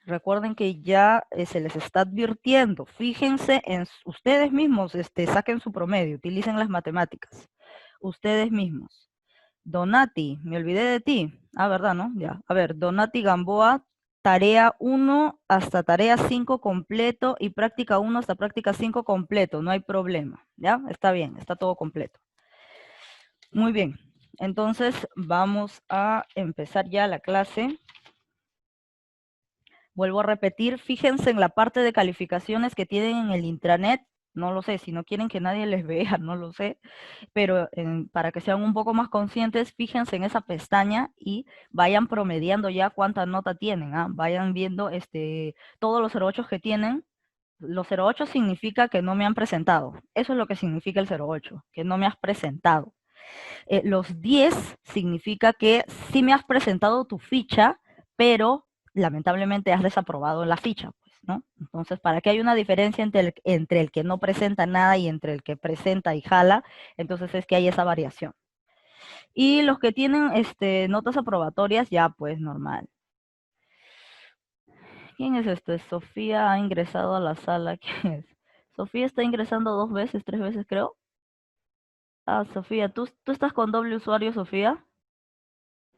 Recuerden que ya se les está advirtiendo. Fíjense en ustedes mismos, saquen su promedio, utilicen las matemáticas. Ustedes mismos. Donati, me olvidé de ti. Ah, ¿verdad, no? Ya. A ver, Donati Gamboa, tarea 1 hasta tarea 5 completo y práctica 1 hasta práctica 5 completo. No hay problema. ¿Ya? Está bien, está todo completo. Muy bien. Entonces, vamos a empezar ya la clase. Vuelvo a repetir, fíjense en la parte de calificaciones que tienen en el intranet. No lo sé, si no quieren que nadie les vea, no lo sé, pero para que sean un poco más conscientes, fíjense en esa pestaña y vayan promediando ya cuánta nota tienen. Vayan viendo todos los 08 que tienen. Los 08 significa que no me han presentado. Eso es lo que significa el 08, que no me has presentado. Los 10 significa que sí me has presentado tu ficha, pero lamentablemente has desaprobado la ficha, pues, ¿no? Entonces, ¿para qué hay una diferencia entre el que no presenta nada y entre el que presenta y jala? Entonces es que hay esa variación. Y los que tienen notas aprobatorias, ya pues normal. ¿Quién es este? Sofía ha ingresado a la sala. ¿Quién es? Sofía está ingresando 2 veces, 3 veces creo. Ah, Sofía, ¿tú estás con doble usuario, Sofía?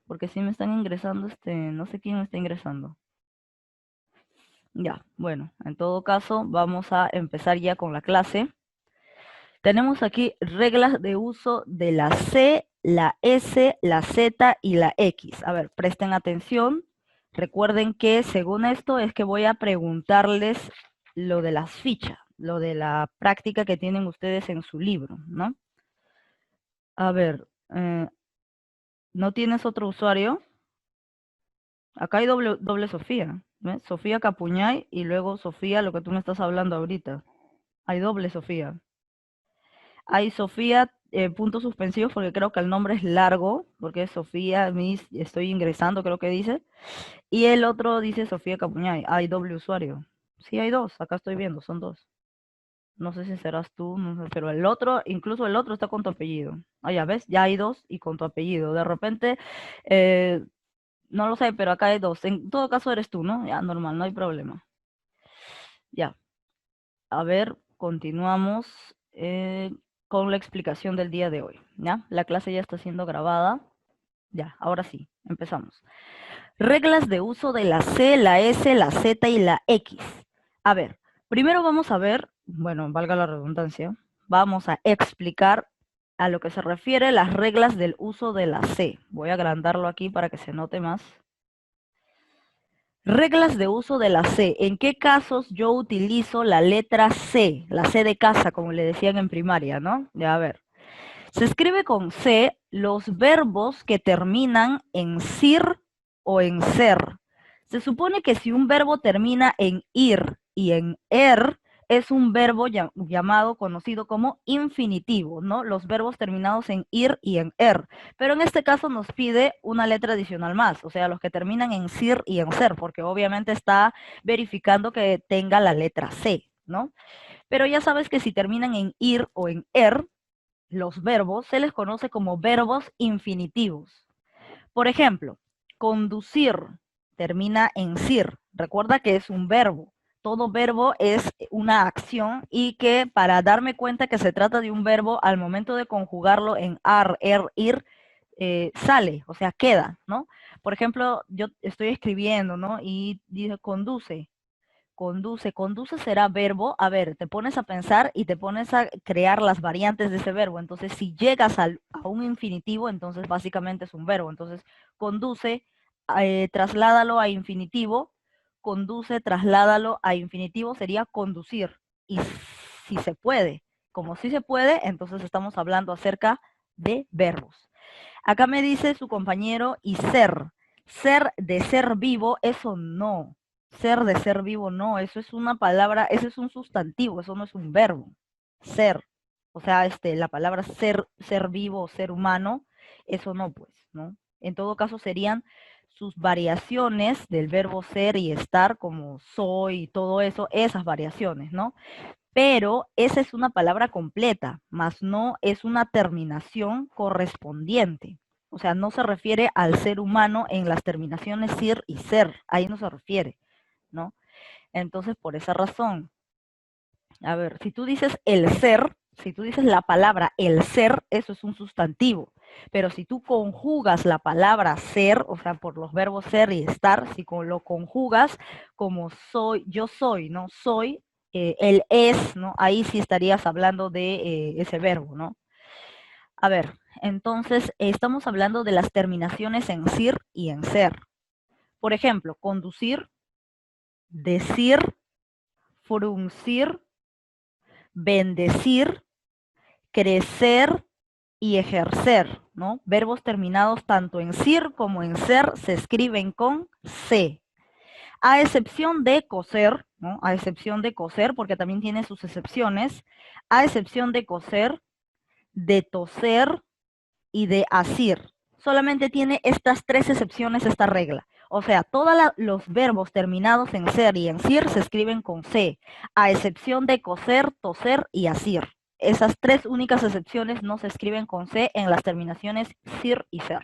Porque sí me están ingresando, no sé quién me está ingresando. Ya, bueno, en todo caso, vamos a empezar ya con la clase. Tenemos aquí reglas de uso de la C, la S, la Z y la X. A ver, presten atención. Recuerden que según esto es que voy a preguntarles lo de las fichas, lo de la práctica que tienen ustedes en su libro, ¿no? A ver, ¿no tienes otro usuario? Acá hay doble Sofía, ¿ves? Sofía Capuñay y luego Sofía, lo que tú me estás hablando ahorita. Hay doble Sofía. Hay Sofía, puntos suspensivos, porque creo que el nombre es largo, porque es Sofía, estoy ingresando, creo que dice. Y el otro dice Sofía Capuñay. Hay doble usuario. Sí, hay dos, acá estoy viendo, son dos. No sé si serás tú, no sé, pero el otro, incluso el otro está con tu apellido. Ah, ya ves, ya hay dos y con tu apellido. De repente, eh, no lo sé, pero acá hay dos. En todo caso eres tú, ¿no? Ya, normal, no hay problema. Ya. A ver, continuamos con la explicación del día de hoy, ¿ya? La clase ya está siendo grabada. Ya, ahora sí, empezamos. Reglas de uso de la C, la S, la Z y la X. A ver, primero vamos a ver, bueno, valga la redundancia, vamos a explicar a lo que se refiere las reglas del uso de la C. Voy a agrandarlo aquí para que se note más. Reglas de uso de la C. ¿En qué casos yo utilizo la letra C? La C de casa, como le decían en primaria, ¿no? Ya, a ver. Se escribe con C los verbos que terminan en sir o en ser. Se supone que si un verbo termina en ir y en es un verbo llamado, conocido como infinitivo, ¿no? Los verbos terminados en ir y en Pero en este caso nos pide una letra adicional más, o sea, los que terminan en sir y en ser, porque obviamente está verificando que tenga la letra C, ¿no? Pero ya sabes que si terminan en ir o en los verbos se les conoce como verbos infinitivos. Por ejemplo, conducir termina en sir. Recuerda que es un verbo. Todo verbo es una acción y que para darme cuenta que se trata de un verbo, al momento de conjugarlo en ir, sale, o sea, queda, ¿no? Por ejemplo, yo estoy escribiendo, ¿no? Y dice conduce. Conduce será verbo. A ver, te pones a pensar y te pones a crear las variantes de ese verbo. Entonces, si llegas a un infinitivo, entonces básicamente es un verbo. Entonces, conduce, trasládalo a infinitivo. Conduce, trasládalo a infinitivo, sería conducir. Y si se puede, como si se puede, entonces estamos hablando acerca de verbos. Acá me dice su compañero y ser. Ser de ser vivo, eso no. Ser de ser vivo, no. Eso es una palabra, eso es un sustantivo, eso no es un verbo. Ser. O sea, la palabra ser vivo, ser humano, eso no, pues, ¿no? En todo caso serían sus variaciones del verbo ser y estar, como soy y todo eso, esas variaciones, ¿no? Pero esa es una palabra completa, más no es una terminación correspondiente. O sea, no se refiere al ser humano en las terminaciones sir y ser, ahí no se refiere, ¿no? Entonces, por esa razón, a ver, si tú dices el ser, si tú dices la palabra el ser, eso es un sustantivo. Pero si tú conjugas la palabra ser, o sea, por los verbos ser y estar, si lo conjugas como soy, yo soy, ¿no? Soy, el es, ¿no? Ahí sí estarías hablando de ese verbo, ¿no? A ver, entonces estamos hablando de las terminaciones en sir y en ser. Por ejemplo, conducir, decir, fruncir, bendecir, crecer y ejercer, ¿no? Verbos terminados tanto en sir como en ser se escriben con C. A excepción de coser, ¿no? A excepción de coser, porque también tiene sus excepciones, a excepción de coser, de toser y de asir. Solamente tiene estas tres excepciones esta regla. O sea, todos los verbos terminados en ser y en sir se escriben con C, a excepción de coser, toser y asir. Esas tres únicas excepciones no se escriben con C en las terminaciones sir y ser.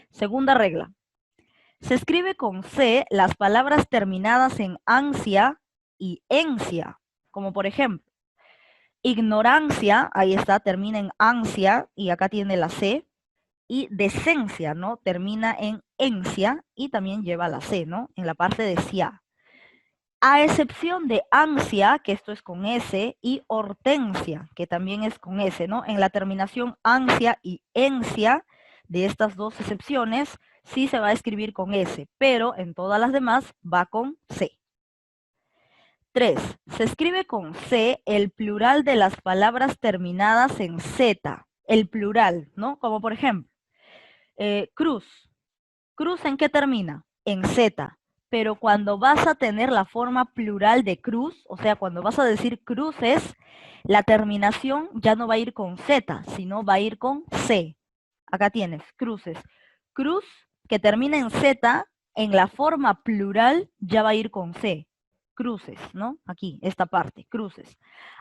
Segunda regla. Se escribe con C las palabras terminadas en ansia y encia, como por ejemplo, ignorancia, ahí está, termina en ansia y acá tiene la C, y decencia, ¿no? Termina en encia y también lleva la C, ¿no? En la parte de cia. A excepción de ansia, que esto es con S, y hortensia, que también es con S, ¿no? En la terminación ansia y encia, de estas dos excepciones, sí se va a escribir con S, pero en todas las demás va con C. 3. Se escribe con C el plural de las palabras terminadas en Z, el plural, ¿no? Como por ejemplo, cruz. ¿Cruz en qué termina? En Z. Pero cuando vas a tener la forma plural de cruz, o sea, cuando vas a decir cruces, la terminación ya no va a ir con Z, sino va a ir con C. Acá tienes, cruces. Cruz, que termina en Z, en la forma plural ya va a ir con C. Cruces, ¿no? Aquí, esta parte, cruces.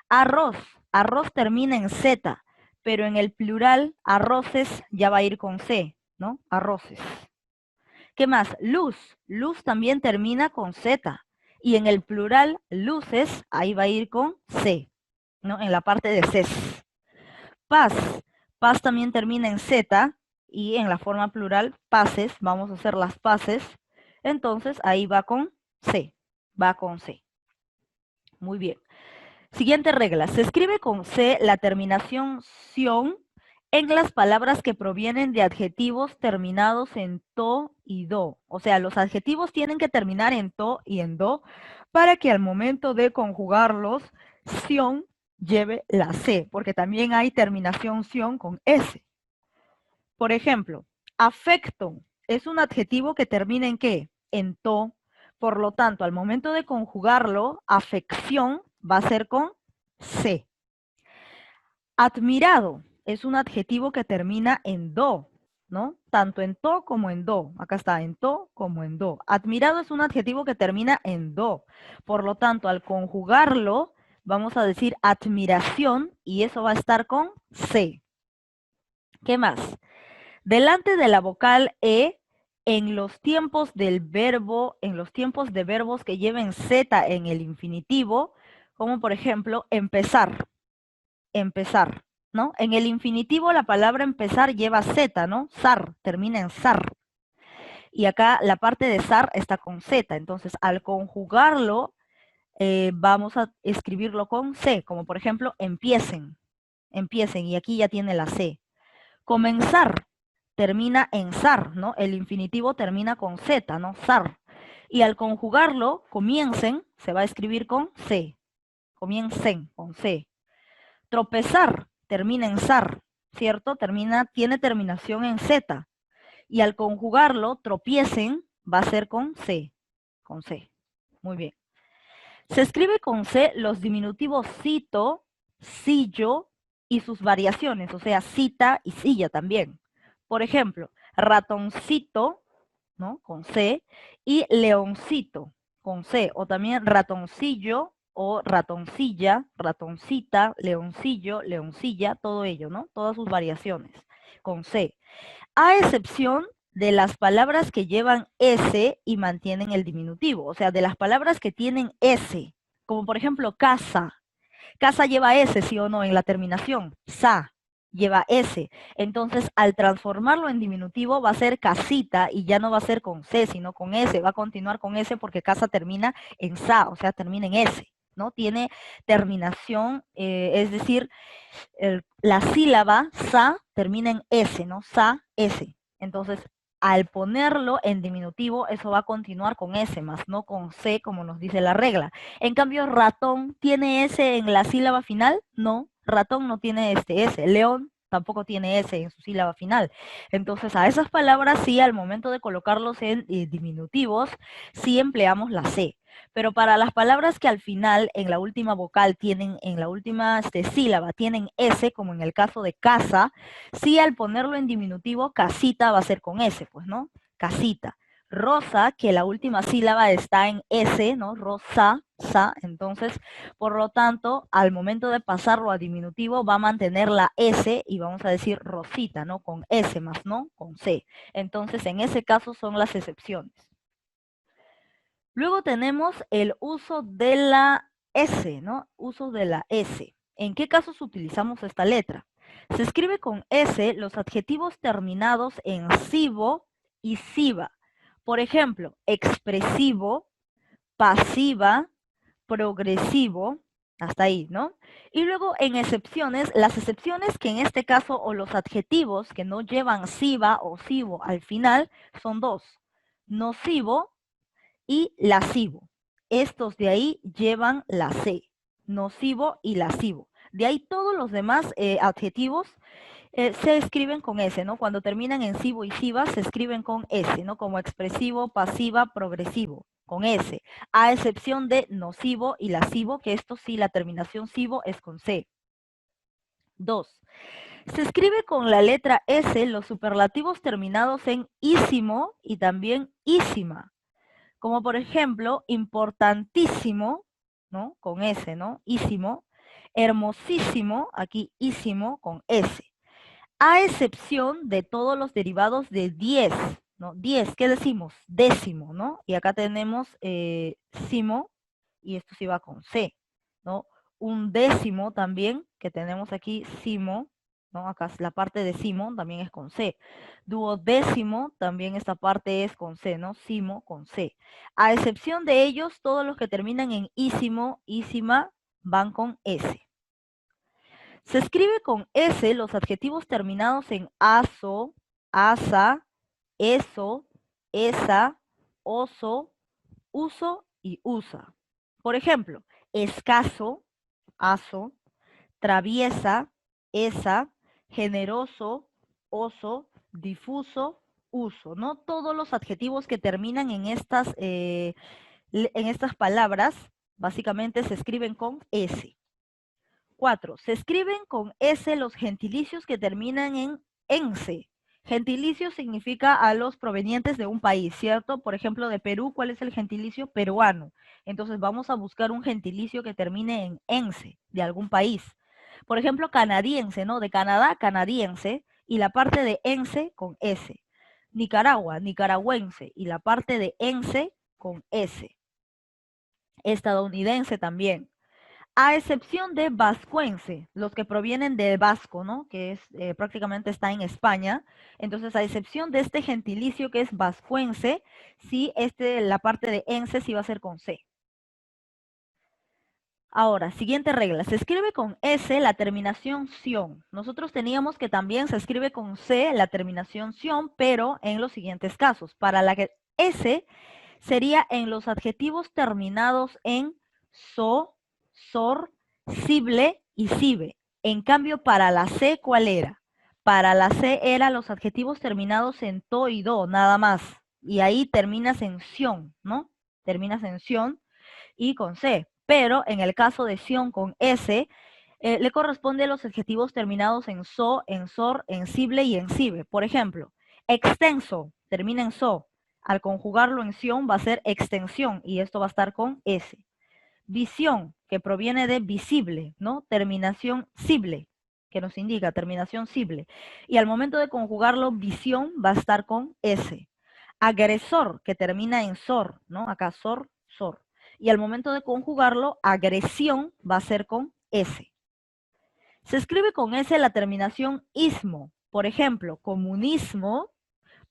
Arroz. Arroz termina en Z, pero en el plural, arroces ya va a ir con C, ¿no? Arroces. ¿Qué más? Luz. Luz también termina con Z. Y en el plural, luces, ahí va a ir con C, ¿no? En la parte de CES. Paz. Paz también termina en Z y en la forma plural, paces, vamos a hacer las paces. Entonces, ahí va con C, va con C. Muy bien. Siguiente regla. Se escribe con C la terminación ción en las palabras que provienen de adjetivos terminados en to y do. O sea, los adjetivos tienen que terminar en to y en do para que al momento de conjugarlos, ción lleve la C, porque también hay terminación ción con S. Por ejemplo, afecto es un adjetivo que termina en ¿qué? En to. Por lo tanto, al momento de conjugarlo, afección va a ser con C. Admirado es un adjetivo que termina en do, ¿no? Tanto en to como en do. Acá está, en to como en do. Admirado es un adjetivo que termina en do. Por lo tanto, al conjugarlo, vamos a decir admiración y eso va a estar con C. ¿Qué más? Delante de la vocal E, en los tiempos del verbo, en los tiempos de verbos que lleven Z en el infinitivo, como por ejemplo, empezar, empezar, ¿no? En el infinitivo la palabra empezar lleva Z, ¿no? Zar, termina en zar. Y acá la parte de zar está con Z, entonces al conjugarlo, vamos a escribirlo con C, como por ejemplo, empiecen, empiecen, y aquí ya tiene la C. Comenzar termina en zar, ¿no? El infinitivo termina con Z, ¿no? Zar. Y al conjugarlo, comiencen, se va a escribir con C. Comiencen, con C. Tropezar termina en zar, ¿cierto? Tiene terminación en Z. Y al conjugarlo, tropiecen, va a ser con C. Con C. Muy bien. Se escribe con C los diminutivos cito, sillo y sus variaciones, o sea, cita y silla también. Por ejemplo, ratoncito, ¿no? Con C, y leoncito, con C, o también ratoncillo o ratoncilla, ratoncita, leoncillo, leoncilla, todo ello, ¿no? Todas sus variaciones, con C. A excepción de las palabras que llevan S y mantienen el diminutivo. O sea, de las palabras que tienen S, como por ejemplo casa. Casa lleva S, sí o no, en la terminación. Sa lleva S. Entonces, al transformarlo en diminutivo, va a ser casita y ya no va a ser con C, sino con S. Va a continuar con S porque casa termina en sa, o sea, termina en S, ¿no? Tiene terminación, es decir, la sílaba sa termina en S, ¿no? Sa, S. Entonces, al ponerlo en diminutivo, eso va a continuar con S, más no con C, como nos dice la regla. En cambio, ratón, ¿tiene S en la sílaba final? No, ratón no tiene este S. León tampoco tiene S en su sílaba final. Entonces, a esas palabras sí, al momento de colocarlos en diminutivos, sí empleamos la C. Pero para las palabras que al final, en la última vocal, tienen, en la última sílaba, tienen S, como en el caso de casa, sí al ponerlo en diminutivo, casita va a ser con S, pues, ¿no? Casita. Rosa, que la última sílaba está en S, ¿no? Rosa, sa, entonces, por lo tanto, al momento de pasarlo a diminutivo, va a mantener la S y vamos a decir Rosita, ¿no? Con S más, ¿no? Con C. Entonces, en ese caso son las excepciones. Luego tenemos el uso de la S, ¿no? Uso de la S. ¿En qué casos utilizamos esta letra? Se escribe con S los adjetivos terminados en sivo y siva. Por ejemplo, expresivo, pasiva, progresivo, hasta ahí, ¿no? Y luego en excepciones, las excepciones que en este caso o los adjetivos que no llevan siva o sivo al final son dos. Nocivo y lascivo. Estos de ahí llevan la C, nocivo y lascivo. De ahí todos los demás adjetivos se escriben con S, ¿no? Cuando terminan en sivo y siva se escriben con S, ¿no? Como expresivo, pasiva, progresivo, con S. A excepción de nocivo y lascivo, que esto sí, la terminación sivo es con C. 2. Se escribe con la letra S los superlativos terminados en ísimo y también ísima. Como por ejemplo, importantísimo, ¿no? Con S, ¿no? Ísimo. Hermosísimo, aquí ísimo con S. A excepción de todos los derivados de 10, ¿no? 10, ¿qué decimos? Décimo, ¿no? Y acá tenemos simo, y esto sí va con C, ¿no? Un décimo también, que tenemos aquí simo, ¿no? Acá la parte de simo también es con C. Duodécimo, también esta parte es con C, ¿no? Simo con C. A excepción de ellos, todos los que terminan en ísimo, ísima, van con S. Se escribe con S los adjetivos terminados en aso, asa, eso, esa, oso, uso y usa. Por ejemplo, escaso, aso, traviesa, esa, generoso, oso, difuso, uso, ¿no? Todos los adjetivos que terminan en estas palabras, básicamente se escriben con S. 4. Se escriben con S los gentilicios que terminan en ense. Gentilicio significa a los provenientes de un país, ¿cierto? Por ejemplo, de Perú, ¿cuál es el gentilicio? Peruano. Entonces vamos a buscar un gentilicio que termine en ense, de algún país. Por ejemplo, canadiense, ¿no? De Canadá, canadiense, y la parte de ense con S. Nicaragua, nicaragüense, y la parte de ense con S. Estadounidense también. A excepción de vascuense, los que provienen del vasco, ¿no? Que es prácticamente está en España. Entonces, a excepción de este gentilicio que es vascuense, sí, la parte de ense sí va a ser con C. Ahora, siguiente regla. Se escribe con S la terminación ción. Nosotros teníamos que también se escribe con C la terminación ción, pero en los siguientes casos. Para la que S sería en los adjetivos terminados en so, sor, sible y sibe. En cambio, para la C, ¿cuál era? Para la C eran los adjetivos terminados en to y do, nada más. Y ahí terminas en ción, ¿no? Terminas en ción y con C. Pero en el caso de sion con S, le corresponde a los adjetivos terminados en so, en sor, en sible y en sibe. Por ejemplo, extenso, termina en so. Al conjugarlo en sion va a ser extensión y esto va a estar con S. Visión, que proviene de visible, ¿no? Terminación sible, que nos indica terminación simple. Y al momento de conjugarlo, visión va a estar con S. Agresor, que termina en sor, ¿no? Acá sor, sor. Y al momento de conjugarlo, agresión va a ser con S. Se escribe con S la terminación ismo. Por ejemplo, comunismo,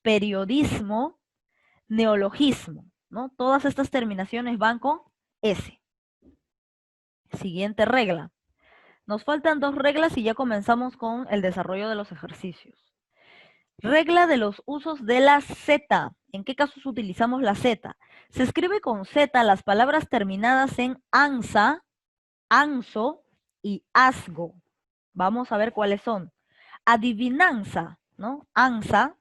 periodismo, neologismo, ¿no? Todas estas terminaciones van con S. Siguiente regla. Nos faltan 2 reglas y ya comenzamos con el desarrollo de los ejercicios. Regla de los usos de la Z. ¿En qué casos utilizamos la Z? Se escribe con Z las palabras terminadas en ansa, anso y asgo. Vamos a ver cuáles son. Adivinanza, ¿no? Ansa,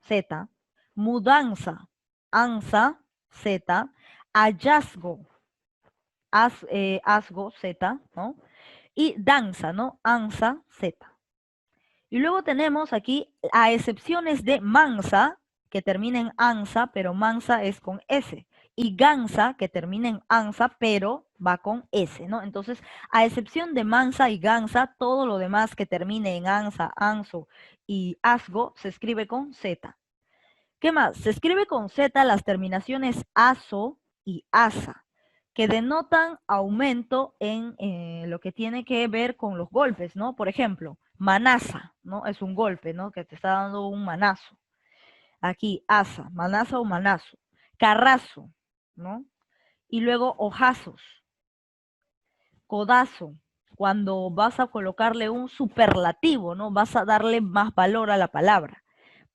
Z. Mudanza, ansa, Z. Hallazgo, asgo, Z, ¿no? Y danza, ¿no? Ansa, Z. Y luego tenemos aquí, a excepciones de mansa, que termina en ansa, pero mansa es con S. Y gansa, que termina en ansa, pero va con S, ¿no? Entonces, a excepción de mansa y gansa, todo lo demás que termine en ansa, anso y asgo, se escribe con Z. ¿Qué más? Se escribe con Z las terminaciones aso y asa, que denotan aumento en lo que tiene que ver con los golpes, ¿no? Por ejemplo, manaza, ¿no? Es un golpe, ¿no? Que te está dando un manazo. Aquí, asa, manaza o manazo. Carrazo, ¿no? Y luego ojazos, codazo, cuando vas a colocarle un superlativo, ¿no? Vas a darle más valor a la palabra.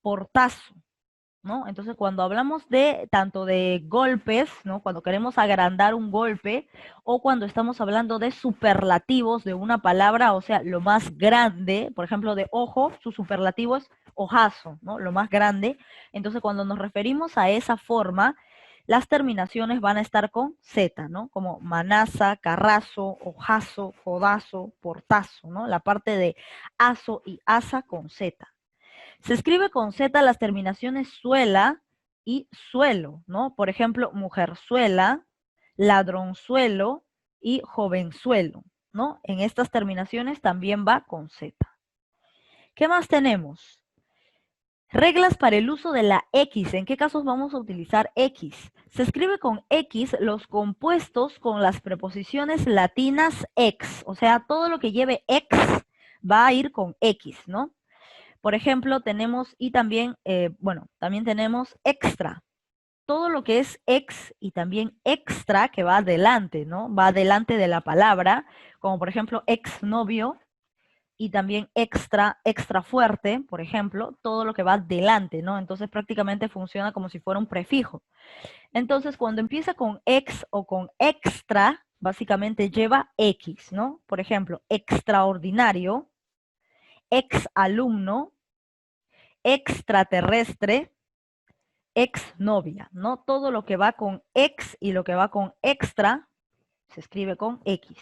Portazo, ¿no? Entonces, cuando hablamos de tanto de golpes, ¿no? Cuando queremos agrandar un golpe o cuando estamos hablando de superlativos de una palabra, o sea, lo más grande, por ejemplo, de ojo, su superlativo es ojazo, ¿no? Lo más grande. Entonces, cuando nos referimos a esa forma, las terminaciones van a estar con Z, ¿no? Como manaza, carrazo, ojazo, codazo, portazo, ¿no? La parte de aso y asa con Z. Se escribe con Z las terminaciones suela y suelo, ¿no? Por ejemplo, mujerzuela, ladronzuelo y jovenzuelo, ¿no? En estas terminaciones también va con Z. ¿Qué más tenemos? Reglas para el uso de la X. ¿En qué casos vamos a utilizar X? Se escribe con X los compuestos con las preposiciones latinas ex. O sea, todo lo que lleve ex va a ir con X, ¿no? Por ejemplo, tenemos y también, también tenemos extra. Todo lo que es ex y también extra que va adelante, ¿no? Va adelante de la palabra, como por ejemplo exnovio y también extra, extra fuerte, por ejemplo, todo lo que va adelante, ¿no? Entonces prácticamente funciona como si fuera un prefijo. Entonces, cuando empieza con ex o con extra, básicamente lleva X, ¿no? Por ejemplo, extraordinario, exalumno, extraterrestre, exnovia, ¿no? Todo lo que va con ex y lo que va con extra se escribe con X.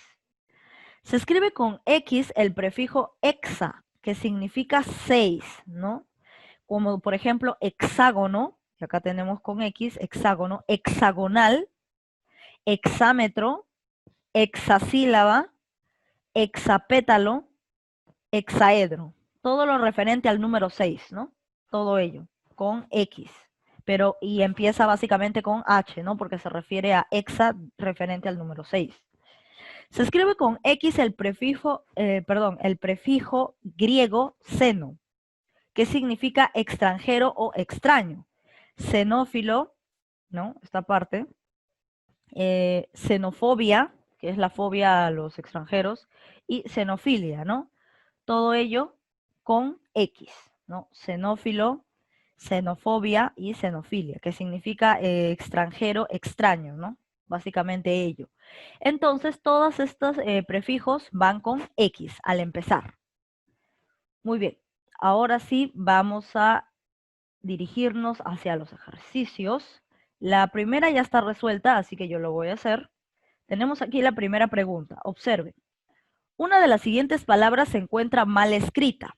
Se escribe con X el prefijo exa, que significa 6, ¿no? Como por ejemplo hexágono, que acá tenemos con X, hexágono, hexagonal, hexámetro, hexasílaba, hexapétalo, hexaedro. Todo lo referente al número 6, ¿no? Todo ello con X. Pero, y empieza básicamente con H, ¿no? Porque se refiere a hexa referente al número 6. Se escribe con X el prefijo, el prefijo griego xeno, que significa extranjero o extraño. Xenófilo, ¿no? Esta parte. Xenofobia, que es la fobia a los extranjeros, y xenofilia, ¿no? Todo ello con X, ¿no? Xenófilo, xenofobia y xenofilia, que significa extranjero, extraño, ¿no? Básicamente ello. Entonces, todos estos prefijos van con X al empezar. Muy bien, ahora sí vamos a dirigirnos hacia los ejercicios. La primera ya está resuelta, así que yo lo voy a hacer. Tenemos aquí la primera pregunta. Observe. Una de las siguientes palabras se encuentra mal escrita.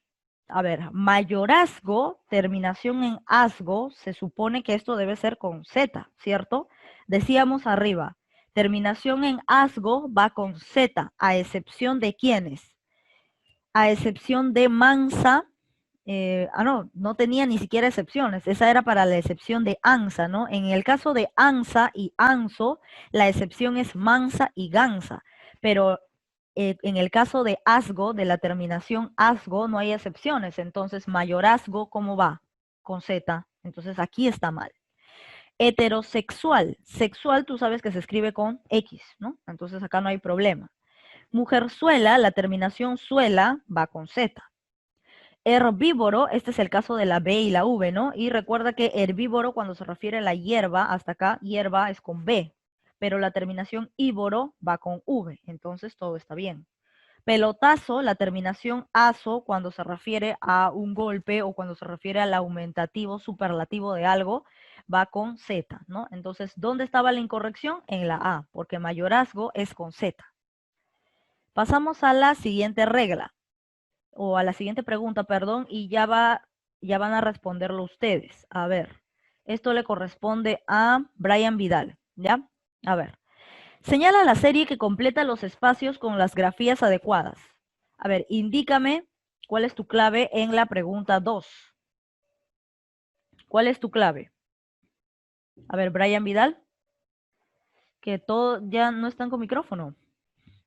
A ver, mayorazgo, terminación en asgo, se supone que esto debe ser con Z, ¿cierto? Decíamos arriba, terminación en asgo va con Z, a excepción de quiénes. a excepción de mansa. No tenía ni siquiera excepciones. Esa era para la excepción de ansa, ¿no? En el caso de ansa y anso, la excepción es mansa y gansa. Pero en el caso de asgo, de la terminación asgo, no hay excepciones. Entonces, mayorazgo, ¿cómo va? Con Z. Entonces, aquí está mal. Heterosexual. Sexual, tú sabes que se escribe con X, ¿no? Entonces, acá no hay problema. Mujerzuela, la terminación suela va con Z. Herbívoro, este es el caso de la B y la V, ¿no? Y recuerda que herbívoro, cuando se refiere a la hierba, hasta acá, hierba es con B, pero la terminación ívoro va con V, entonces todo está bien. Pelotazo, la terminación aso, cuando se refiere a un golpe o cuando se refiere al aumentativo superlativo de algo, va con Z, ¿no? Entonces, ¿dónde estaba la incorrección? En la A, porque mayorazgo es con Z. Pasamos a la siguiente regla, o a la siguiente pregunta, perdón, y ya van a responderlo ustedes. A ver, esto le corresponde a Brian Vidal, ¿ya? A ver, señala la serie que completa los espacios con las grafías adecuadas. A ver, indícame cuál es tu clave en la pregunta 2. ¿Cuál es tu clave? A ver, Brian Vidal, que todos ya no están con micrófono.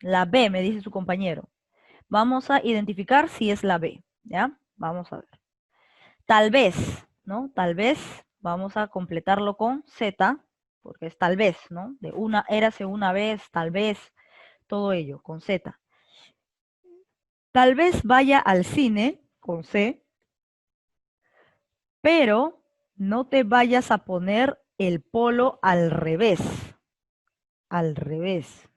La B, me dice su compañero. Vamos a identificar si es la B, ¿ya? Vamos a ver. Tal vez, ¿no? Tal vez vamos a completarlo con Z, porque es tal vez, ¿no? De una, érase una vez, tal vez, todo ello con Z. Tal vez vaya al cine con C, pero no te vayas a poner el polo al revés,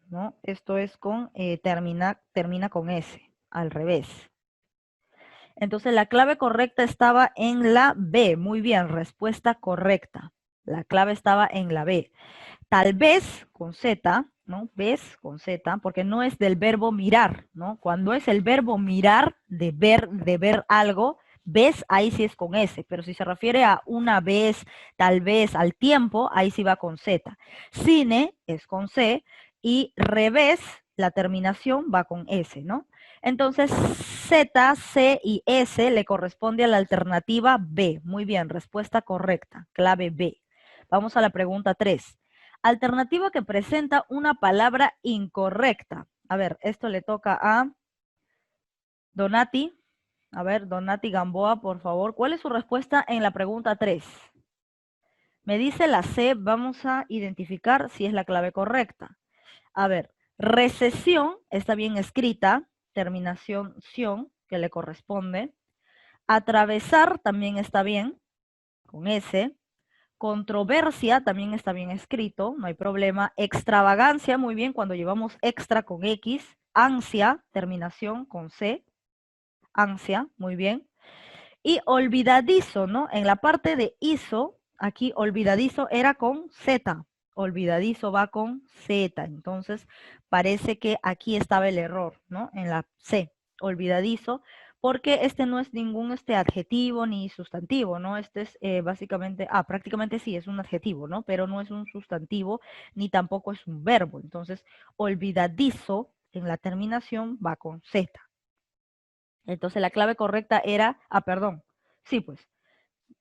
¿no? Esto es con, termina con S, al revés. Entonces la clave correcta estaba en la B. Muy bien, respuesta correcta. La clave estaba en la B. Tal vez con Z, ¿no? Ves con Z, porque no es del verbo mirar, ¿no? Cuando es el verbo mirar, de ver algo, ves, ahí sí es con S, pero si se refiere a una vez, tal vez, al tiempo, ahí sí va con Z. Cine es con C y revés, la terminación va con S, ¿no? Entonces, Z, C y S le corresponde a la alternativa B. Muy bien, respuesta correcta, clave B. Vamos a la pregunta 3. Alternativa que presenta una palabra incorrecta. A ver, esto le toca a Donati. A ver, Donati Gamboa, por favor. ¿Cuál es su respuesta en la pregunta 3? Me dice la C, vamos a identificar si es la clave correcta. A ver, recesión está bien escrita, terminación ción, que le corresponde. Atravesar también está bien, con S. Controversia también está bien escrito, no hay problema. Extravagancia, muy bien, cuando llevamos extra con X. Ansia, terminación con C. Ansia, muy bien. Y olvidadizo, ¿no? En la parte de ISO, aquí olvidadizo era con Z. Olvidadizo va con Z. Entonces, parece que aquí estaba el error, ¿no? En la C, olvidadizo, porque este no es ningún adjetivo ni sustantivo, ¿no? Este es básicamente, prácticamente sí, es un adjetivo, ¿no? Pero no es un sustantivo ni tampoco es un verbo. Entonces, olvidadizo en la terminación va con Z. Entonces la clave correcta era, perdón, sí, pues,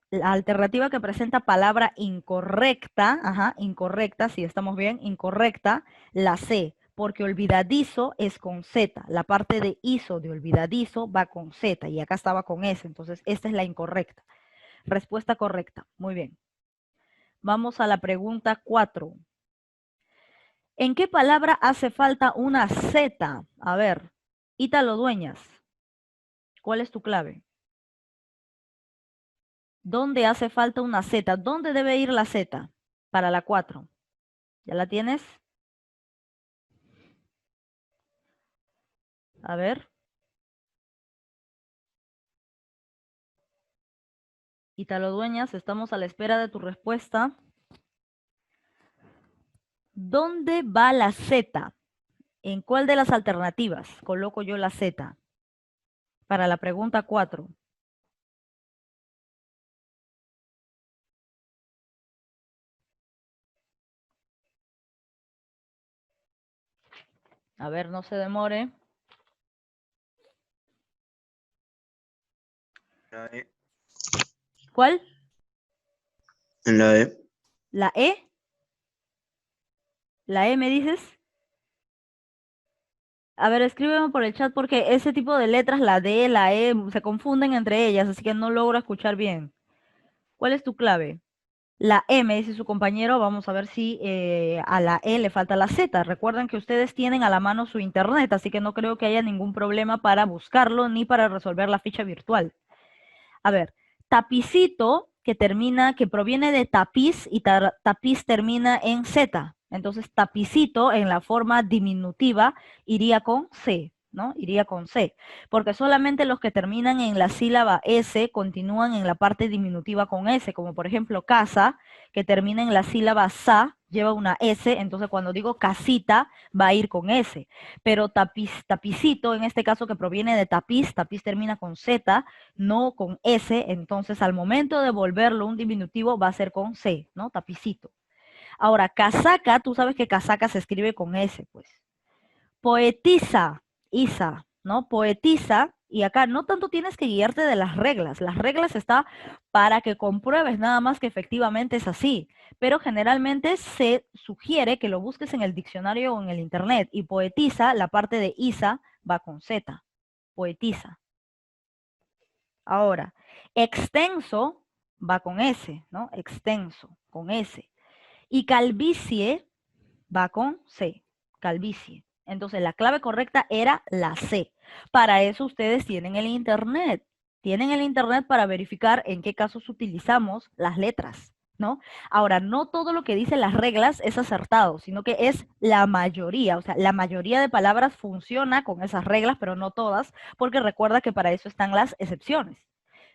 la alternativa que presenta palabra incorrecta, incorrecta, si estamos bien, incorrecta, la C, porque olvidadizo es con Z, la parte de ISO de olvidadizo va con Z y acá estaba con S, entonces esta es la incorrecta. Respuesta correcta, muy bien. Vamos a la pregunta 4. ¿En qué palabra hace falta una Z? A ver, Ítalo Dueñas, ¿cuál es tu clave? ¿Dónde hace falta una Z? ¿Dónde debe ir la Z para la 4? ¿Ya la tienes? A ver. Ítalo Dueñas, estamos a la espera de tu respuesta. ¿Dónde va la Z? ¿En cuál de las alternativas coloco yo la Z? Para la pregunta 4. A ver, no se demore. La E. ¿Cuál? En la E. ¿La E? ¿La E me dices? A ver, escríbeme por el chat porque ese tipo de letras, la D, la E, se confunden entre ellas, así que no logro escuchar bien. ¿Cuál es tu clave? La M, dice su compañero. Vamos a ver si a la E le falta la Z. Recuerden que ustedes tienen a la mano su internet, así que no creo que haya ningún problema para buscarlo ni para resolver la ficha virtual. A ver, tapicito que proviene de tapiz y tapiz termina en Z. Entonces, tapicito en la forma diminutiva iría con C, ¿no? Iría con C, porque solamente los que terminan en la sílaba S continúan en la parte diminutiva con S, como por ejemplo casa, que termina en la sílaba sa, lleva una S, entonces cuando digo casita va a ir con S. Pero tapicito, en este caso que proviene de tapiz, tapiz termina con Z, no con S, entonces al momento de volverlo un diminutivo va a ser con C, ¿no? Tapicito. Ahora, casaca, tú sabes que casaca se escribe con S, pues. Poetiza, Isa, ¿no? Poetiza, y acá no tanto tienes que guiarte de las reglas está para que compruebes nada más que efectivamente es así, pero generalmente se sugiere que lo busques en el diccionario o en el internet, y poetiza, la parte de Isa va con Z, poetiza. Ahora, extenso va con S, ¿no? Extenso, con S. Y calvicie va con C, calvicie. Entonces, la clave correcta era la C. Para eso ustedes tienen el Internet. Tienen el Internet para verificar en qué casos utilizamos las letras, ¿no? Ahora, no todo lo que dicen las reglas es acertado, sino que es la mayoría. O sea, la mayoría de palabras funciona con esas reglas, pero no todas, porque recuerda que para eso están las excepciones.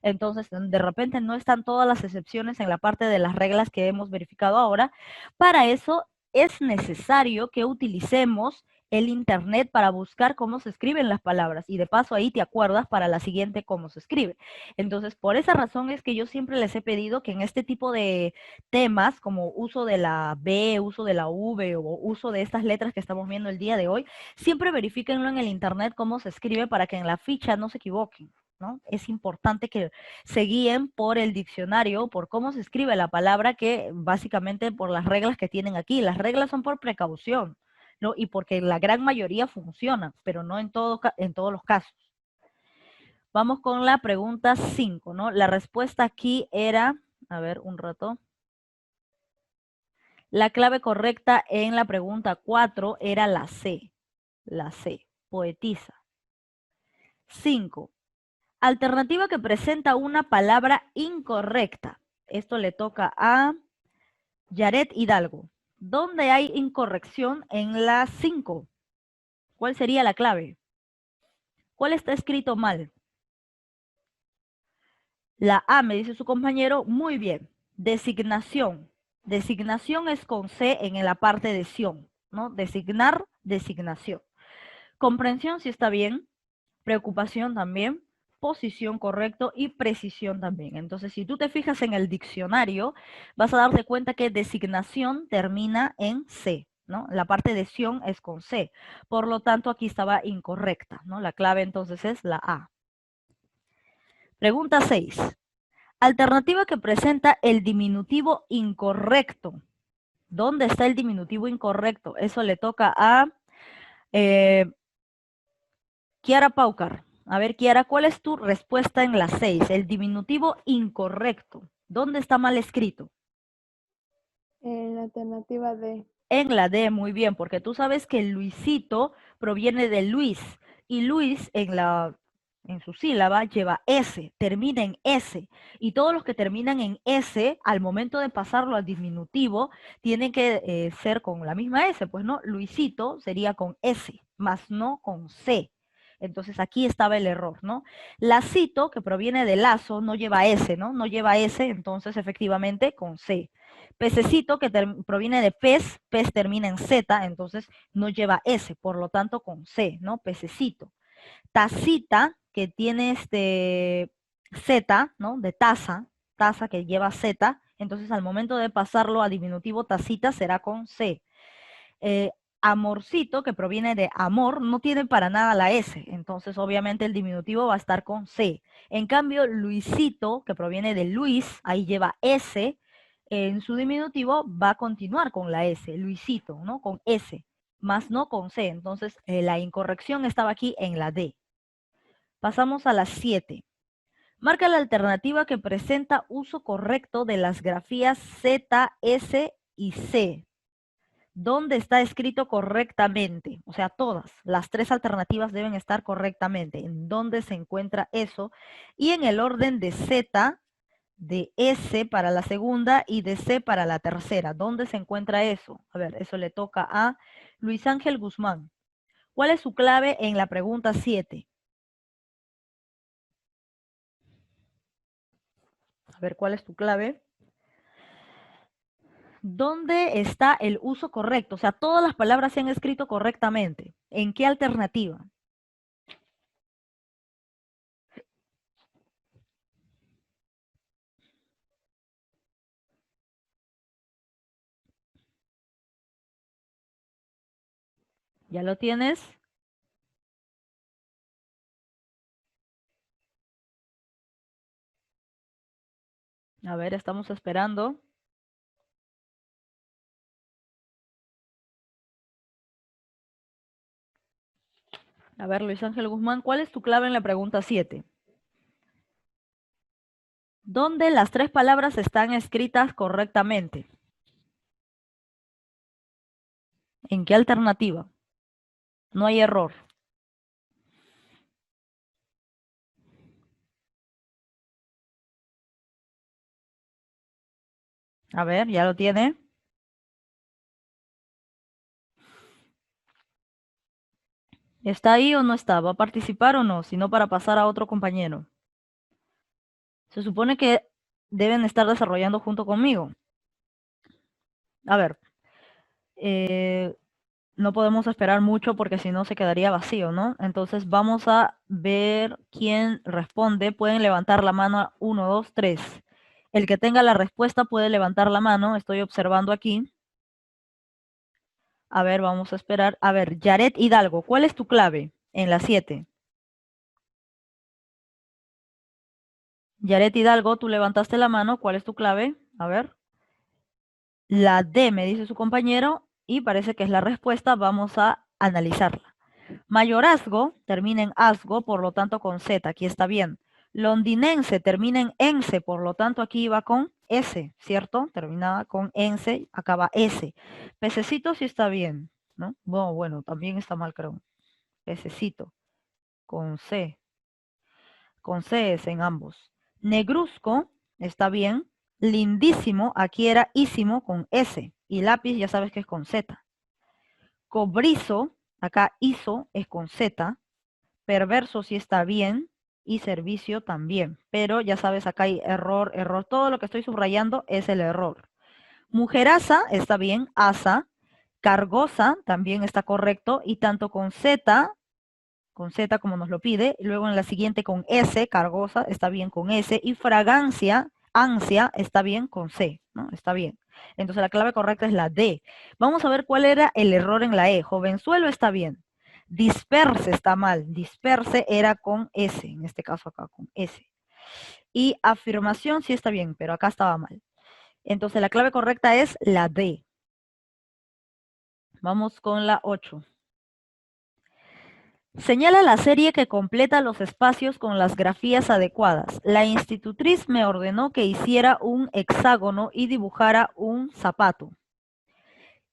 Entonces, de repente no están todas las excepciones en la parte de las reglas que hemos verificado ahora. Para eso es necesario que utilicemos el Internet para buscar cómo se escriben las palabras, y de paso ahí te acuerdas para la siguiente cómo se escribe. Entonces, por esa razón es que yo siempre les he pedido que en este tipo de temas, como uso de la B, uso de la V o uso de estas letras que estamos viendo el día de hoy, siempre verifíquenlo en el Internet cómo se escribe para que en la ficha no se equivoquen, ¿no? Es importante que se guíen por el diccionario, por cómo se escribe la palabra, que básicamente por las reglas que tienen aquí. Las reglas son por precaución, ¿no? Y porque la gran mayoría funcionan, pero no en todos los casos. Vamos con la pregunta 5, ¿no? La respuesta aquí era, a ver, un rato. La clave correcta en la pregunta 4 era la C, poetiza. 5. Alternativa que presenta una palabra incorrecta. Esto le toca a Yaret Hidalgo. ¿Dónde hay incorrección en la 5? ¿Cuál sería la clave? ¿Cuál está escrito mal? La A, me dice su compañero. Muy bien. Designación. Designación es con C en la parte de ción, ¿no? Designar, designación. Comprensión sí está bien. Preocupación también. Posición correcto y precisión también. Entonces, si tú te fijas en el diccionario, vas a darte cuenta que designación termina en C, ¿no? La parte de ción es con C. Por lo tanto, aquí estaba incorrecta, ¿no? La clave entonces es la A. Pregunta 6. Alternativa que presenta el diminutivo incorrecto. ¿Dónde está el diminutivo incorrecto? Eso le toca a Kiara Paucar. A ver, Kiara, ¿cuál es tu respuesta en la 6? El diminutivo incorrecto. ¿Dónde está mal escrito? En la alternativa D. En la D, muy bien, porque tú sabes que Luisito proviene de Luis, y Luis en su sílaba lleva S, termina en S, y todos los que terminan en S, al momento de pasarlo al diminutivo, tienen que ser con la misma S, pues no, Luisito sería con S, más no con C. Entonces aquí estaba el error, ¿no? Lacito, que proviene de lazo, no lleva S, ¿no? No lleva S, entonces efectivamente con C. Pececito, que proviene de pez, pez termina en Z, entonces no lleva S, por lo tanto con C, ¿no? Pececito. Tacita, que tiene Z, ¿no? De taza, taza que lleva Z, entonces al momento de pasarlo a diminutivo tacita será con C. amorcito, que proviene de amor, no tiene para nada la S. Entonces, obviamente, el diminutivo va a estar con C. En cambio, Luisito, que proviene de Luis, ahí lleva S. En su diminutivo va a continuar con la S. Luisito, ¿no? Con S, más no con C. Entonces, la incorrección estaba aquí en la D. Pasamos a las 7. Marca la alternativa que presenta uso correcto de las grafías Z, S y C. ¿Dónde está escrito correctamente? O sea, todas, las tres alternativas deben estar correctamente. ¿En dónde se encuentra eso? Y en el orden de Z, de S para la segunda y de C para la tercera. ¿Dónde se encuentra eso? A ver, eso le toca a Luis Ángel Guzmán. ¿Cuál es su clave en la pregunta 7? A ver, ¿cuál es tu clave? ¿Dónde está el uso correcto? O sea, todas las palabras se han escrito correctamente. ¿En qué alternativa? ¿Ya lo tienes? A ver, estamos esperando. A ver, Luis Ángel Guzmán, ¿cuál es tu clave en la pregunta 7? ¿Dónde las tres palabras están escritas correctamente? ¿En qué alternativa? No hay error. A ver, ¿ya lo tiene? ¿Está ahí o no está? ¿Va a participar o no? Si no, para pasar a otro compañero. Se supone que deben estar desarrollando junto conmigo. A ver, no podemos esperar mucho porque si no se quedaría vacío, ¿no? Entonces vamos a ver quién responde. Pueden levantar la mano 1, 2, 3. El que tenga la respuesta puede levantar la mano. Estoy observando aquí. A ver, vamos a esperar. A ver, Yaret Hidalgo, ¿cuál es tu clave en la 7? Yaret Hidalgo, tú levantaste la mano. ¿Cuál es tu clave? A ver. La D, me dice su compañero, y parece que es la respuesta. Vamos a analizarla. Mayorazgo termina en asgo, por lo tanto con Z, aquí está bien. Londinense termina en ense, por lo tanto aquí iba con S, ¿cierto? Terminaba con ense, acaba S. Pececito sí está bien, ¿no? Bueno, también está mal, creo. Pececito, con C es en ambos. Negruzco está bien. Lindísimo, aquí era ísimo con S. Y lápiz ya sabes que es con Z. Cobrizo, acá hizo es con Z. Perverso sí está bien y servicio también. Pero ya sabes, acá hay error, error. Todo lo que estoy subrayando es el error. Mujeraza está bien, asa. Cargosa también está correcto. Y tanto con Z como nos lo pide. Y luego en la siguiente con S, cargosa, está bien con S. Y fragancia, ansia, está bien con C, ¿no? Está bien. Entonces la clave correcta es la D. Vamos a ver cuál era el error en la E. Jovenzuelo está bien. Disperse está mal. Disperse era con S, en este caso acá con S. Y afirmación sí está bien, pero acá estaba mal. Entonces la clave correcta es la D. Vamos con la 8. Señala la serie que completa los espacios con las grafías adecuadas. La institutriz me ordenó que hiciera un hexágono y dibujara un zapato.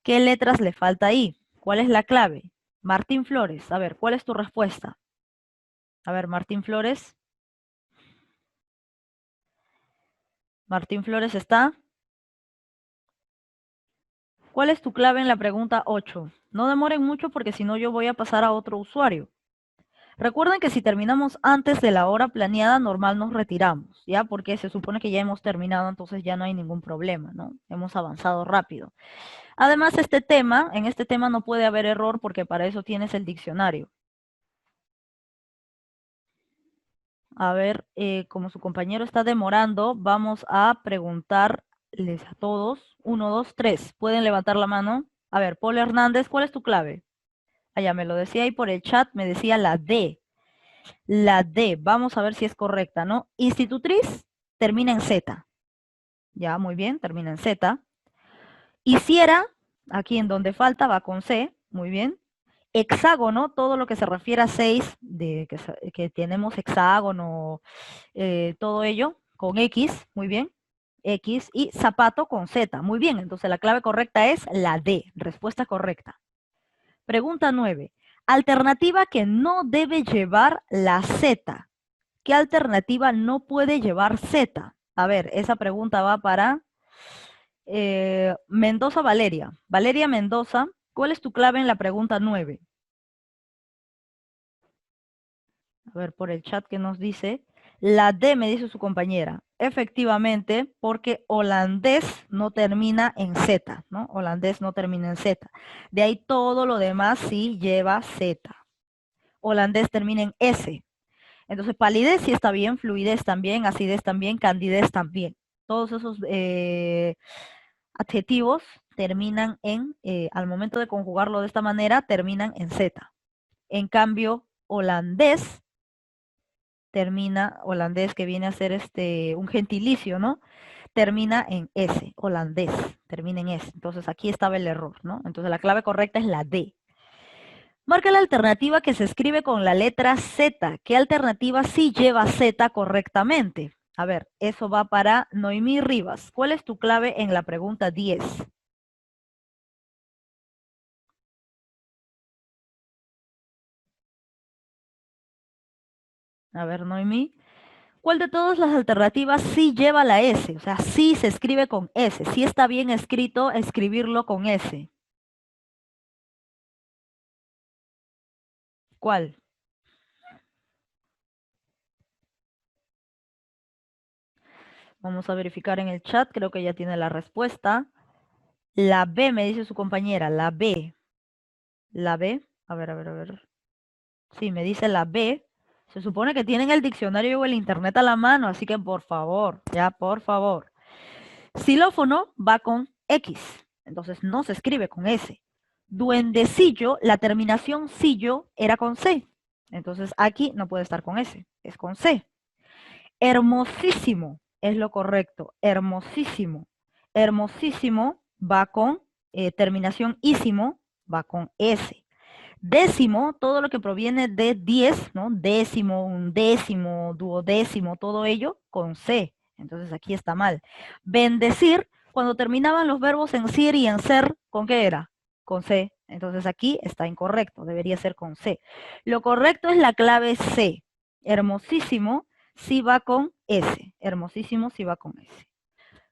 ¿Qué letras le falta ahí? ¿Cuál es la clave? Martín Flores, a ver, ¿cuál es tu respuesta? A ver, Martín Flores. Martín Flores está. ¿Cuál es tu clave en la pregunta 8? No demoren mucho porque si no yo voy a pasar a otro usuario. Recuerden que si terminamos antes de la hora planeada, normal nos retiramos, ¿ya? Porque se supone que ya hemos terminado, entonces ya no hay ningún problema, ¿no? Hemos avanzado rápido. Además, en este tema no puede haber error porque para eso tienes el diccionario. A ver, como su compañero está demorando, vamos a preguntarles a todos. 1, 2, 3. ¿Pueden levantar la mano? A ver, Paul Hernández, ¿cuál es tu clave? Allá me lo decía ahí por el chat, me decía la D. La D, vamos a ver si es correcta, ¿no? Institutriz termina en Z. Ya, muy bien, termina en Z. Hiciera, aquí en donde falta, va con C, muy bien. Hexágono, todo lo que se refiere a 6, que tenemos hexágono, todo ello, con X, muy bien. X y zapato con Z, muy bien. Entonces la clave correcta es la D, respuesta correcta. Pregunta 9. Alternativa que no debe llevar la Z. ¿Qué alternativa no puede llevar Z? A ver, esa pregunta va para Mendoza Valeria. Valeria Mendoza, ¿cuál es tu clave en la pregunta 9? A ver, por el chat que nos dice. La D, me dice su compañera. Efectivamente, porque holandés no termina en Z, ¿no? Holandés no termina en Z. De ahí todo lo demás sí lleva Z. Holandés termina en S. Entonces, palidez sí está bien, fluidez también, acidez también, candidez también. Todos esos adjetivos terminan en, al momento de conjugarlo de esta manera, terminan en Z. En cambio, holandés termina, holandés que viene a ser un gentilicio, ¿no? Termina en S, holandés, termina en S. Entonces aquí estaba el error, ¿no? Entonces la clave correcta es la D. Marca la alternativa que se escribe con la letra Z. ¿Qué alternativa sí lleva Z correctamente? A ver, eso va para Noemí Rivas. ¿Cuál es tu clave en la pregunta 10? A ver, Noemí. ¿Cuál de todas las alternativas sí lleva la S? O sea, sí se escribe con S. Sí está bien escrito escribirlo con S. ¿Cuál? Vamos a verificar en el chat. Creo que ya tiene la respuesta. La B, me dice su compañera. La B. La B. A ver, a ver, a ver. Sí, me dice la B. Se supone que tienen el diccionario o el internet a la mano, así que por favor, ya, por favor. Xilófono va con X, entonces no se escribe con S. Duendecillo, la terminación sillo era con C. Entonces aquí no puede estar con S, es con C. Hermosísimo es lo correcto, hermosísimo. Hermosísimo va con terminación ísimo, va con S. Décimo, todo lo que proviene de 10, ¿no? Décimo, undécimo, duodécimo, todo ello con C. Entonces aquí está mal. Bendecir, cuando terminaban los verbos en sir y en ser, ¿con qué era? Con C. Entonces aquí está incorrecto, debería ser con C. Lo correcto es la clave C. Hermosísimo sí va con S. Hermosísimo sí va con S.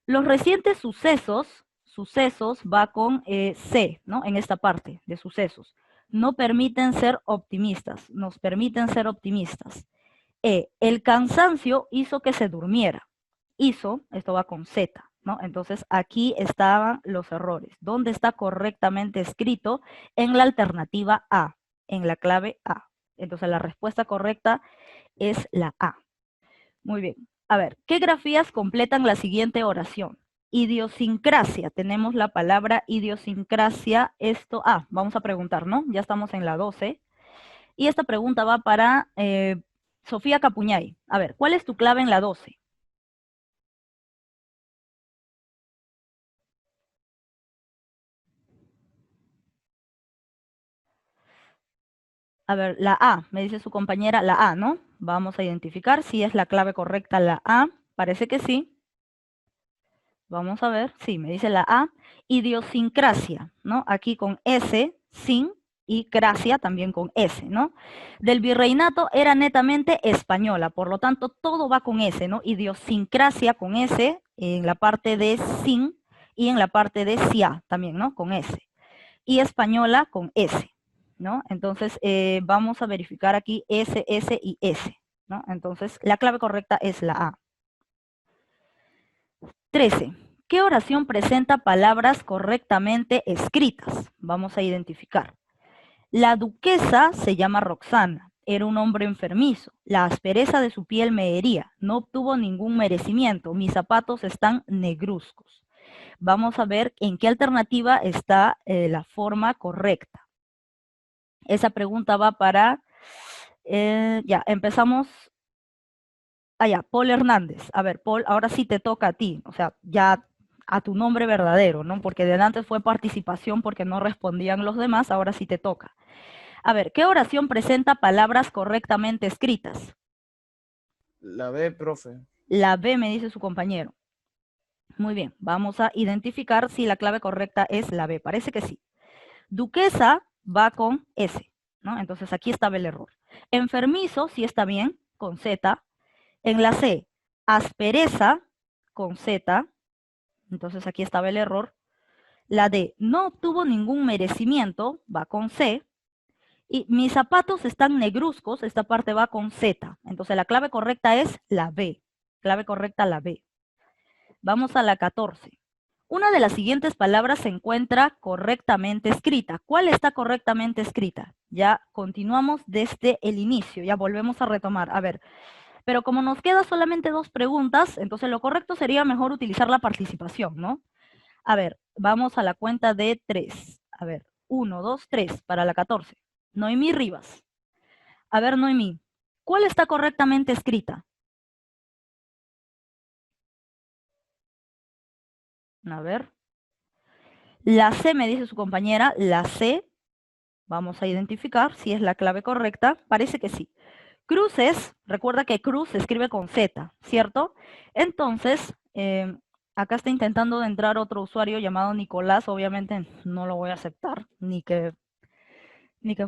Los recientes sucesos va con C, ¿no? En esta parte de sucesos. No permiten ser optimistas, nos permiten ser optimistas. El cansancio hizo que se durmiera. Hizo, esto va con Z, ¿no? Entonces aquí estaban los errores. ¿Dónde está correctamente escrito? En la alternativa A, en la clave A. Entonces la respuesta correcta es la A. Muy bien. A ver, ¿qué grafías completan la siguiente oración? Idiosincrasia. Tenemos la palabra idiosincrasia. Esto, vamos a preguntar, ¿no? Ya estamos en la 12. Y esta pregunta va para Sofía Capuñay. A ver, ¿cuál es tu clave en la 12? A ver, la A, me dice su compañera, la A, ¿no? Vamos a identificar si es la clave correcta la A. Parece que sí. Vamos a ver, sí, me dice la A. Idiosincrasia, ¿no? Aquí con S, sin, y gracia también con S, ¿no? Del virreinato era netamente española, por lo tanto todo va con S, ¿no? Idiosincrasia con S en la parte de sin y en la parte de sia también, ¿no? Con S. Y española con S, ¿no? Entonces vamos a verificar aquí S, S y S, ¿no? Entonces la clave correcta es la A. 13. ¿Qué oración presenta palabras correctamente escritas? Vamos a identificar. La duquesa se llama Roxana. Era un hombre enfermizo. La aspereza de su piel me hería. No obtuvo ningún merecimiento. Mis zapatos están negruzcos. vamos a ver en qué alternativa está la forma correcta. Esa pregunta va para, ya, empezamos. Ya, Paul Hernández. A ver, Paul, ahora sí te toca a ti, o sea, ya a tu nombre verdadero, ¿no? Porque de antes fue participación porque no respondían los demás, ahora sí te toca. A ver, ¿qué oración presenta palabras correctamente escritas? La B, profe. La B, me dice su compañero. Muy bien, vamos a identificar si la clave correcta es la B. Parece que sí. Duquesa va con S, ¿no? Entonces aquí estaba el error. Enfermizo, sí está bien, con Z. En la C, aspereza, con Z. Entonces aquí estaba el error. La D, no obtuvo ningún merecimiento, va con C. Y mis zapatos están negruzcos, esta parte va con Z. Entonces la clave correcta es la B. Clave correcta la B. Vamos a la 14. Una de las siguientes palabras se encuentra correctamente escrita. ¿Cuál está correctamente escrita? Ya continuamos desde el inicio, ya volvemos a retomar. A ver, pero como nos quedan solamente 2 preguntas, entonces lo correcto sería mejor utilizar la participación, ¿no? A ver, vamos a la cuenta de 3. A ver, 1, 2, 3 para la 14. Noemí Rivas. A ver, Noemí, ¿cuál está correctamente escrita? A ver. La C, me dice su compañera, la C. Vamos a identificar si es la clave correcta. Parece que sí. Cruces, recuerda que cruz se escribe con Z, ¿cierto? Entonces, acá está intentando entrar otro usuario llamado Nicolás. Obviamente no lo voy a aceptar, ni que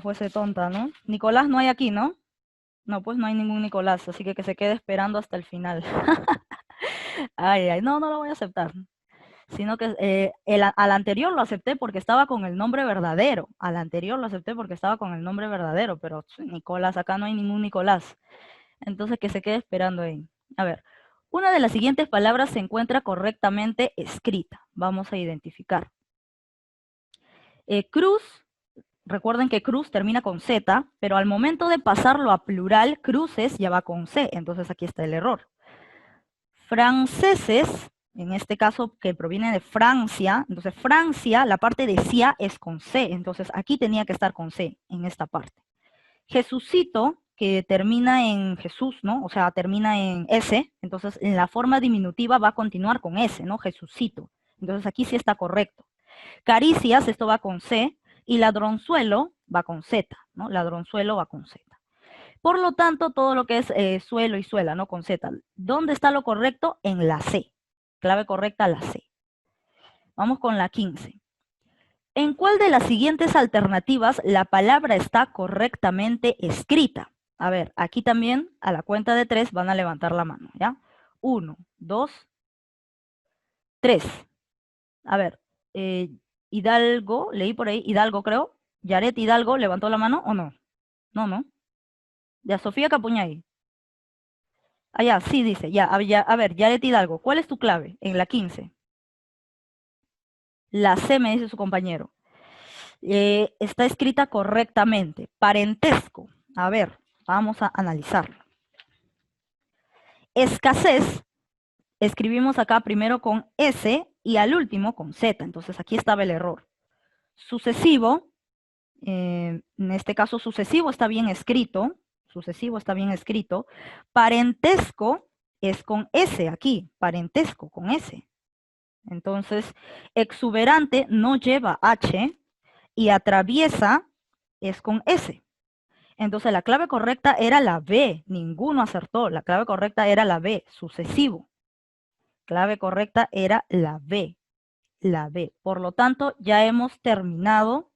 fuese tonta, ¿no? Nicolás no hay aquí, ¿no? No, pues no hay ningún Nicolás, así que se quede esperando hasta el final. Ay, ay, no lo voy a aceptar. Sino que al anterior lo acepté porque estaba con el nombre verdadero. Al anterior lo acepté porque estaba con el nombre verdadero, pero Nicolás, acá no hay ningún Nicolás. Entonces que se quede esperando ahí. A ver, una de las siguientes palabras se encuentra correctamente escrita. Vamos a identificar. Cruz, recuerden que cruz termina con Z, pero al momento de pasarlo a plural, cruces ya va con C. Entonces aquí está el error. Franceses, en este caso que proviene de Francia, entonces Francia, la parte de cia es con C, entonces aquí tenía que estar con C, en esta parte. Jesucito, que termina en Jesús, ¿no? O sea, termina en S, entonces en la forma diminutiva va a continuar con S, ¿no? Jesucito. Entonces aquí sí está correcto. Caricias, esto va con C, y ladronzuelo va con Z, ¿no? Ladronzuelo va con Z. Por lo tanto, todo lo que es suelo y suela, ¿no? Con Z. ¿Dónde está lo correcto? En la C. Clave correcta, la C. Vamos con la 15. ¿En cuál de las siguientes alternativas la palabra está correctamente escrita? A ver, aquí también a la cuenta de 3 van a levantar la mano, ¿ya? 1, 2, 3. A ver, Hidalgo, leí por ahí, Hidalgo creo. Yaret Hidalgo, ¿levantó la mano o no? No. Ya, Sofía Capuñay. Ah, ya, sí, dice, ya, a ver, Yaret Hidalgo, ¿cuál es tu clave en la 15? La C, me dice su compañero. Está escrita correctamente. Parentesco. A ver, vamos a analizarlo. Escasez, escribimos acá primero con S y al último con Z. Entonces aquí estaba el error. Sucesivo, en este caso sucesivo está bien escrito. Sucesivo está bien escrito. Parentesco es con S aquí. Parentesco con S. Entonces, exuberante no lleva H y atraviesa es con S. Entonces, la clave correcta era la B. Ninguno acertó. La clave correcta era la B, sucesivo. Clave correcta era la B. La B. Por lo tanto, ya hemos terminado